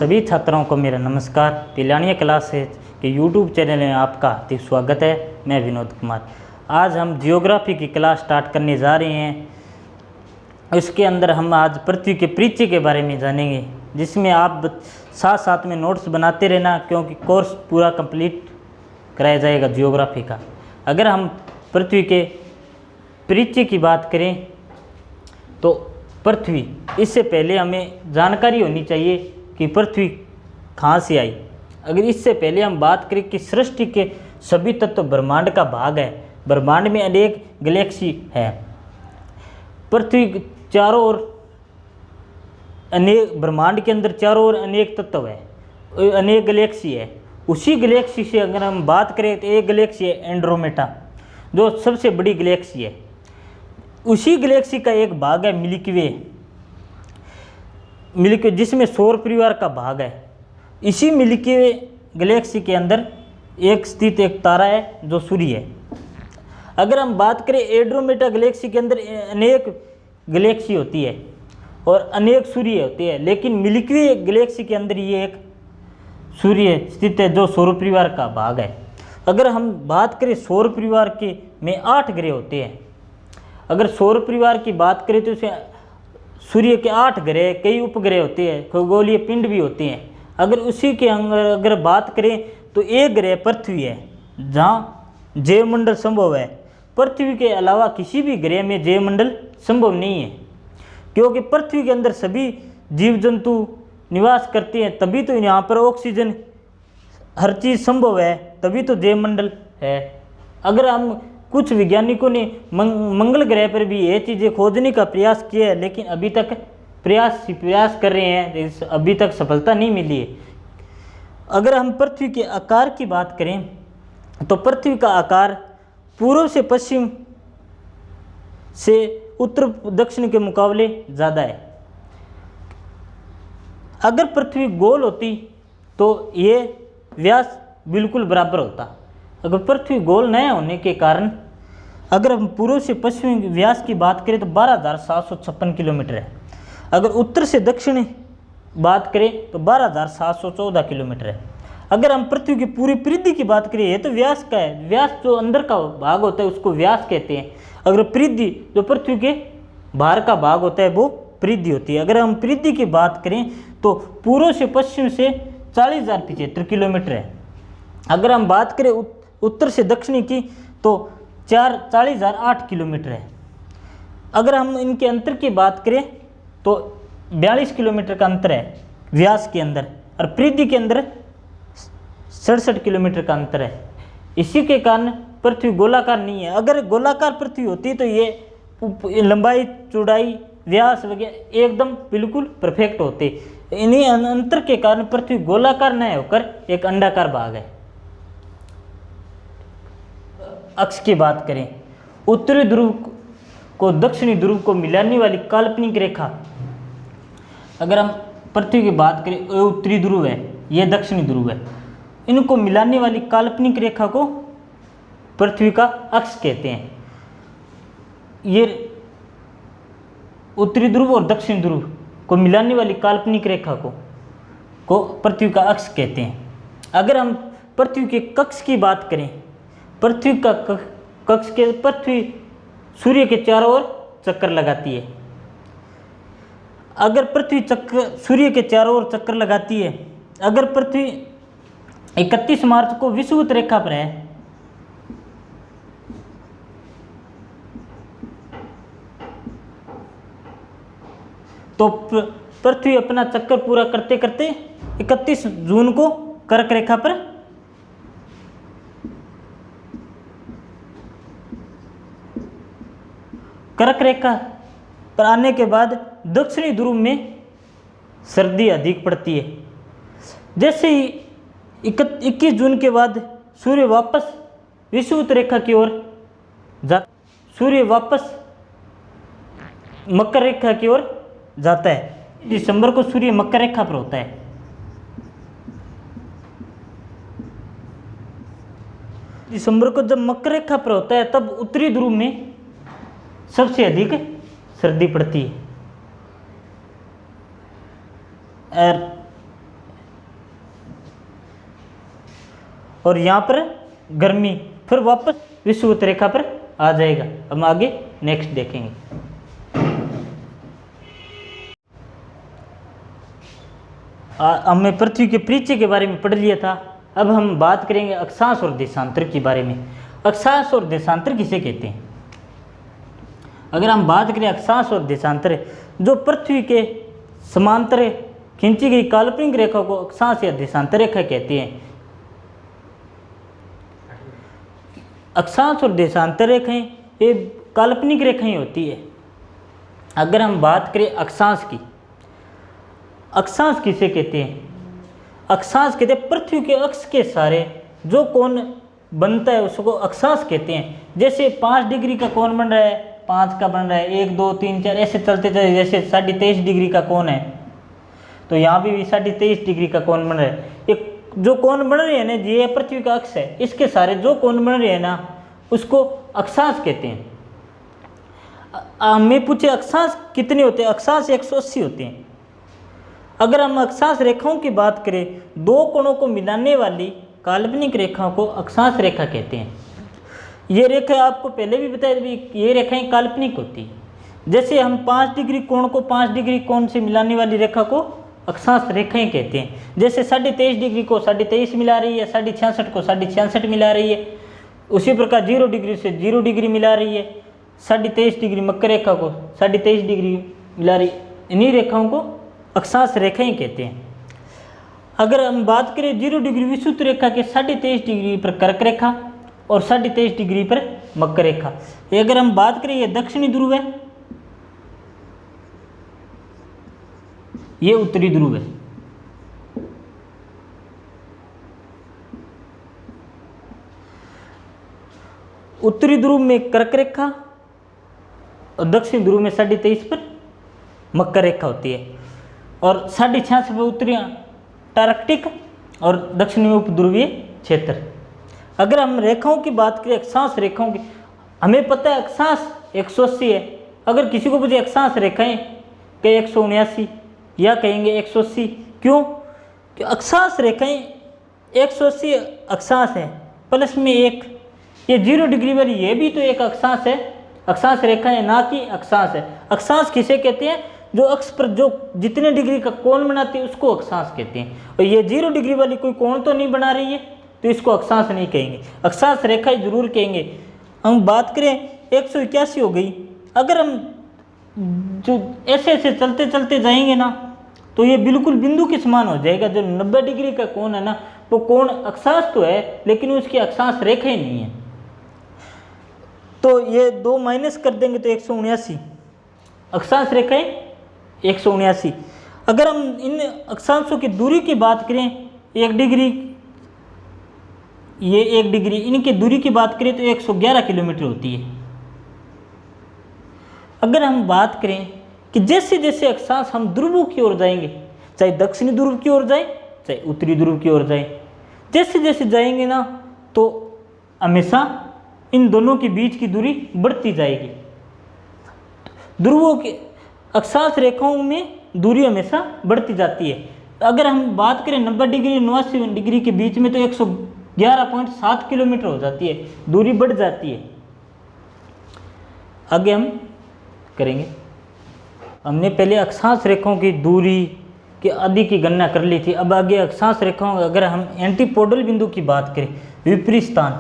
सभी छात्रों को मेरा नमस्कार। पिलानिया क्लासेज के यूट्यूब चैनल में आपका हार्दिक स्वागत है। मैं विनोद कुमार। आज हम जियोग्राफी की क्लास स्टार्ट करने जा रहे हैं। इसके अंदर हम आज पृथ्वी के परिचय के बारे में जानेंगे, जिसमें आप साथ साथ में नोट्स बनाते रहना, क्योंकि कोर्स पूरा कंप्लीट कराया जाएगा जियोग्राफी का। अगर हम पृथ्वी के परिचय की बात करें तो पृथ्वी, इससे पहले हमें जानकारी होनी चाहिए कि पृथ्वी कहाँ से आई। अगर इससे पहले हम बात करें कि सृष्टि के सभी तत्व ब्रह्मांड का भाग है। ब्रह्मांड में अनेक गैलेक्सी है। पृथ्वी चारों ओर अनेक, ब्रह्मांड के अंदर चारों ओर अनेक तत्व है, अनेक गैलेक्सी है। उसी गैलेक्सी से अगर हम बात करें तो एक गैलेक्सी है एंड्रोमेडा, जो सबसे बड़ी गैलेक्सी है। उसी गैलेक्सी का एक भाग है मिल्की वे, जिसमें सौर परिवार का भाग है। इसी मिल्की वे गैलेक्सी के अंदर एक स्थित एक तारा है जो सूर्य है। अगर हम बात करें एंड्रोमेडा गैलेक्सी के अंदर अनेक गैलेक्सी होती है और अनेक सूर्य होते हैं, लेकिन मिल्की वे गैलेक्सी के अंदर ये एक सूर्य स्थित है जो सौर परिवार का भाग है। अगर हम बात करें सौर परिवार के में 8 ग्रह होते हैं। अगर सौर परिवार की बात करें तो इसमें सूर्य के 8 ग्रह, कई उपग्रह होते हैं, खगोलीय पिंड भी होते हैं। अगर उसी के अगर बात करें तो एक ग्रह पृथ्वी है, जहाँ जैवमंडल संभव है। पृथ्वी के अलावा किसी भी ग्रह में जैवमंडल संभव नहीं है, क्योंकि पृथ्वी के अंदर सभी जीव जंतु निवास करते हैं, तभी तो यहाँ पर ऑक्सीजन हर चीज़ संभव है, तभी तो जैवमंडल है। अगर हम कुछ वैज्ञानिकों ने मंगल ग्रह पर भी ये चीज़ें खोजने का प्रयास किया है, लेकिन अभी तक प्रयास कर रहे हैं, अभी तक सफलता नहीं मिली है। अगर हम पृथ्वी के आकार की बात करें तो पृथ्वी का आकार पूर्व से पश्चिम से उत्तर दक्षिण के मुकाबले ज़्यादा है। अगर पृथ्वी गोल होती तो ये व्यास बिल्कुल बराबर होता। अगर पृथ्वी गोल न होने के कारण अगर हम पूर्व से पश्चिम व्यास की बात करें तो 12,756 किलोमीटर है। अगर उत्तर से दक्षिण बात करें तो 12,714 किलोमीटर है। अगर हम पृथ्वी की पूरी परिधि की बात करें, ये तो व्यास का है, व्यास जो अंदर का भाग होता है उसको व्यास कहते हैं। अगर परिधि जो पृथ्वी के बाहर का भाग होता है वो परिधि होती है। अगर हम परिधि की बात करें तो पूर्व से पश्चिम से 40,075 किलोमीटर है। अगर हम बात करें उत्तर से दक्षिणी की तो 40,008 किलोमीटर है। अगर हम इनके अंतर की बात करें तो 42 किलोमीटर का अंतर है व्यास के अंदर, और परिधि के अंदर 67 किलोमीटर का अंतर है। इसी के कारण पृथ्वी गोलाकार नहीं है। अगर गोलाकार पृथ्वी होती तो ये लंबाई, चौड़ाई, व्यास वगैरह एकदम बिल्कुल परफेक्ट होते। इन्हीं अंतर के कारण पृथ्वी गोलाकार न होकर एक अंडाकार भाग है। अक्ष की बात करें, उत्तरी ध्रुव को दक्षिणी ध्रुव को मिलाने वाली काल्पनिक रेखा, अगर हम पृथ्वी की बात करें, ये उत्तरी ध्रुव है, ये दक्षिणी ध्रुव है, इनको मिलाने वाली काल्पनिक रेखा को पृथ्वी का अक्ष कहते हैं। ये उत्तरी ध्रुव और दक्षिणी ध्रुव को मिलाने वाली काल्पनिक रेखा को पृथ्वी का अक्ष कहते हैं। अगर हम पृथ्वी के कक्ष की बात करें, पृथ्वी का कक्ष के पृथ्वी सूर्य के चारों ओर चक्कर लगाती है। अगर पृथ्वी सूर्य के चारों ओर चक्कर लगाती है, अगर पृथ्वी 31 मार्च को विषुवत रेखा पर है तो पृथ्वी अपना चक्कर पूरा करते करते 31 जून को कर्क रेखा पर कर्क रेखा पर आने के बाद दक्षिणी ध्रुव में सर्दी अधिक पड़ती है। जैसे ही 21 जून के बाद सूर्य वापस विषुवत रेखा की ओर सूर्य वापस मकर रेखा की ओर जाता है। दिसंबर को सूर्य मकर रेखा पर होता है। दिसंबर को जब मकर रेखा पर होता है तब उत्तरी ध्रुव में सबसे अधिक सर्दी पड़ती है। और और यहाँ पर गर्मी, फिर वापस विषुवत रेखा पर आ जाएगा। हम आगे नेक्स्ट देखेंगे। हमने पृथ्वी के परिचय के बारे में पढ़ लिया था। अब हम बात करेंगे अक्षांश और देशांतर के बारे में। अक्षांश और देशांतर किसे कहते हैं? अगर हम बात करें अक्षांश और देशांतर, जो पृथ्वी के समांतर खींची गई काल्पनिक रेखा को अक्षांश या देशांतर रेखा कहते हैं। अक्षांश और देशांतर रेखाएं ये काल्पनिक रेखाएं होती है। अगर हम बात करें अक्षांश की, अक्षांश किसे कहते हैं? अक्षांश कहते हैं पृथ्वी के अक्ष के सारे जो कोण बनता है उसको अक्षांश कहते हैं। जैसे 5 डिग्री का कोण बन रहा है, 5 का बन रहा है, 1 2 3 4 ऐसे चलते चलते, जैसे 23.5 डिग्री का कोण है तो यहाँ भी 23.5 डिग्री का कोण बन रहा है। एक जो कोण बन रहे हैं ना, ये पृथ्वी का अक्ष है, इसके सारे जो कोण बन रहे हैं ना उसको अक्षांश कहते हैं। हमें पूछे अक्षांश कितने होते हैं? अक्षांश 180 होते हैं। अगर हम अक्षांश रेखाओं की बात करें, दो कोणों को मिलाने वाली काल्पनिक रेखाओं को अक्षांश रेखा कहते हैं। ये रेखा आपको पहले भी बताया भी, ये रेखाएं काल्पनिक होती है। जैसे हम 5 डिग्री कोण को 5 डिग्री कोण से मिलाने वाली रेखा को अक्षांश रेखाएं कहते हैं। जैसे 23.5 डिग्री को 23.5 मिला रही है, 66 को 66 मिला रही है, उसी प्रकार 0 डिग्री से 0 डिग्री मिला रही है, 23.5 डिग्री मकर रेखा को 23.5 डिग्री मिला रही है। इन्हीं रेखाओं को अक्षांश रेखाएं कहते हैं। अगर हम बात करें 0 डिग्री विषुवत रेखा के 23.5 डिग्री पर कर्क रेखा और 23.5 डिग्री पर मकर रेखा। अगर हम बात करें, ये दक्षिणी ध्रुव है, ये उत्तरी ध्रुव है। उत्तरी ध्रुव में कर्क रेखा और दक्षिणी ध्रुव में 23.5 पर मकर रेखा होती है, और 66 पर उत्तरी अंटार्कटिक और दक्षिणी में उपध्रुवीय क्षेत्र। अगर हम रेखाओं की बात करें, अक्षांश रेखाओं की, हमें पता है अक्षांश 180 है। अगर किसी को पूछे अक्षांश रेखाएं के 179 या कहेंगे 180, क्यों? कि अक्षांश रेखाएं 180 अक्षांश है, प्लस में एक ये 0 डिग्री वाली, ये भी तो एक अक्षांश है। अक्षांश रेखा है, ना कि अक्षांश है। अक्षांश किसे कहते हैं? जो अक्ष पर जो जितने डिग्री का कोण बनाती है उसको अक्षांश कहते हैं। और ये 0 डिग्री वाली कोई कोण तो नहीं बना रही है तो इसको अक्षांश नहीं कहेंगे, अक्षांश रेखा जरूर कहेंगे। हम बात करें 181 हो गई। अगर हम जो ऐसे ऐसे चलते चलते जाएंगे ना तो ये बिल्कुल बिंदु के समान हो जाएगा। जो 90 डिग्री का कोण है ना, वो कोण अक्षांश तो है लेकिन उसकी अक्षांश रेखा ही नहीं है। तो ये 2 माइनस कर देंगे तो 179 अक्षांश रेखाएं 179। अगर हम इन अक्षांशों की दूरी की बात करें, 1 डिग्री, ये 1 डिग्री, इनकी दूरी की बात करें तो 111 किलोमीटर होती है। अगर हम बात करें कि जैसे जैसे अक्षांश हम ध्रुवों की ओर जाएंगे, चाहे दक्षिणी ध्रुव की ओर जाए चाहे उत्तरी ध्रुव की ओर जाए, जैसे जैसे जाएंगे ना तो हमेशा इन दोनों के बीच की दूरी बढ़ती जाएगी। ध्रुवों के अक्षांश रेखाओं में दूरी हमेशा बढ़ती जाती है। अगर हम बात करें 90 डिग्री 89 डिग्री के बीच में तो 111.7 किलोमीटर हो जाती है, दूरी बढ़ जाती है। आगे हम करेंगे। हमने पहले अक्षांश रेखाओं की दूरी के आदि की गणना कर ली थी। अब आगे अक्षांश रेखाओं, अगर हम एंटीपोडल बिंदु की बात करें, विपरीत स्थान,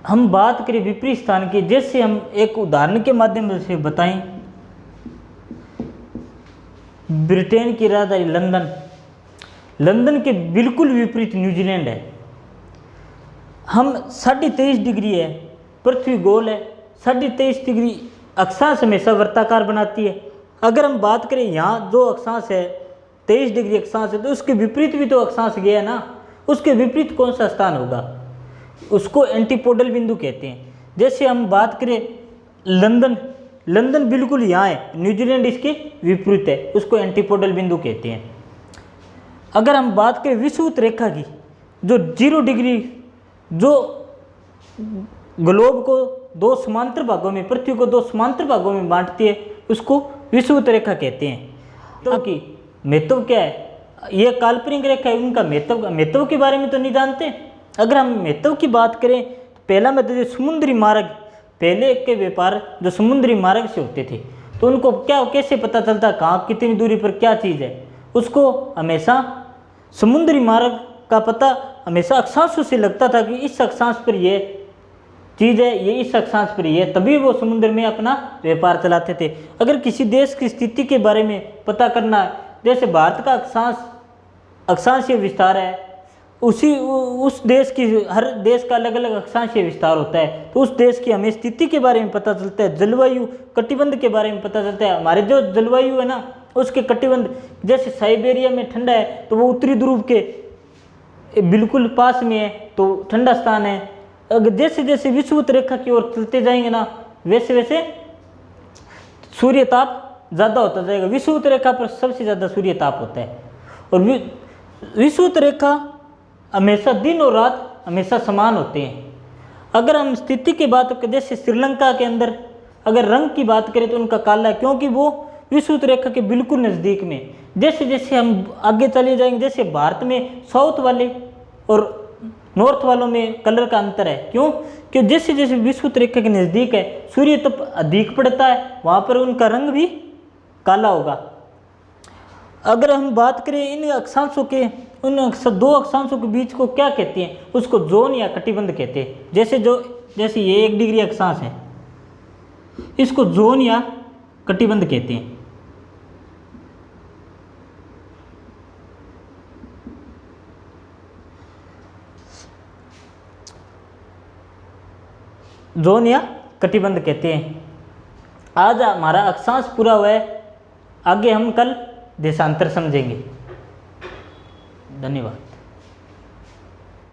हम बात करें विपरीत स्थान की, जैसे हम एक उदाहरण के माध्यम से बताएं। ब्रिटेन की राजधानी लंदन, लंदन के बिल्कुल विपरीत न्यूजीलैंड है। हम 23.5 डिग्री है, पृथ्वी गोल है, 23.5 डिग्री अक्षांश हमेशा वृत्ताकार बनाती है। अगर हम बात करें यहाँ जो अक्षांश है 23 डिग्री अक्षांश है, तो उसके विपरीत भी तो अक्षांश गया ना, उसके विपरीत कौन सा स्थान होगा? उसको एंटीपोडल बिंदु कहते हैं। जैसे हम बात करें लंदन, लंदन बिल्कुल यहाँ है, न्यूजीलैंड इसके विपरीत है, उसको एंटीपोडल बिंदु कहते हैं। अगर हम बात करें विषुवत रेखा की, जो 0 डिग्री जो ग्लोब को 2 समांतर भागों में, पृथ्वी को 2 समांतर भागों में बांटती है, उसको विषुवत रेखा कहते हैं। तो कि महत्व क्या है? ये काल्पनिक रेखा है, उनका महत्व के बारे में तो नहीं जानते। अगर हम महत्व की बात करें तो पहला महत्व जो समुद्री मार्ग, पहले के व्यापार जो समुद्री मार्ग से होते थे, तो उनको क्या कैसे पता चलता कहाँ कितनी दूरी पर क्या चीज़ है, उसको हमेशा समुद्री मार्ग का पता हमेशा अक्षांशों से लगता था कि इस अक्षांश पर ये चीज़ है, ये इस अक्षांश पर ये, तभी वो समुद्र में अपना व्यापार चलाते थे। अगर किसी देश की स्थिति के बारे में पता करना है, जैसे भारत का अक्षांशीय विस्तार है, उस देश की, हर देश का अलग अलग अक्षांशीय विस्तार होता है, तो उस देश की हमें स्थिति के बारे में पता चलता है। जलवायु कटिबंध के बारे में पता चलता है। हमारे जो जलवायु है ना, उसके कटिबंध, जैसे साइबेरिया में ठंडा है तो वो उत्तरी ध्रुव के बिल्कुल पास में है, तो ठंडा स्थान है। अगर जैसे जैसे विषुवत रेखा की ओर चलते जाएंगे ना, वैसे वैसे सूर्य ताप ज़्यादा होता जाएगा। विषुवत रेखा पर सबसे ज़्यादा सूर्य ताप होता है, और विषुवत रेखा हमेशा दिन और रात हमेशा समान होते हैं। अगर हम स्थिति की बात करें, जैसे श्रीलंका के अंदर अगर रंग की बात करें तो उनका काला है, क्योंकि वो विषुवत रेखा के बिल्कुल नज़दीक में। जैसे जैसे हम आगे चले जाएंगे, जैसे भारत में साउथ वाले और नॉर्थ वालों में कलर का अंतर है। क्यों? कि जैसे जैसे विषुवत रेखा के नज़दीक है, सूर्य तप अधिक पड़ता है, वहाँ पर उनका रंग भी काला होगा। अगर हम बात करें इन अक्षांशों के, उन दो अक्षांशों के बीच को क्या कहते हैं, उसको जोन या कटिबंध कहते हैं। जैसे ये 1 डिग्री अक्षांश है, इसको जोन या कटिबंध कहते हैं। जोन या कटिबंध कहते हैं। आज हमारा अक्षांश पूरा हुआ है, आगे हम कल देशांतर समझेंगे। धन्यवाद।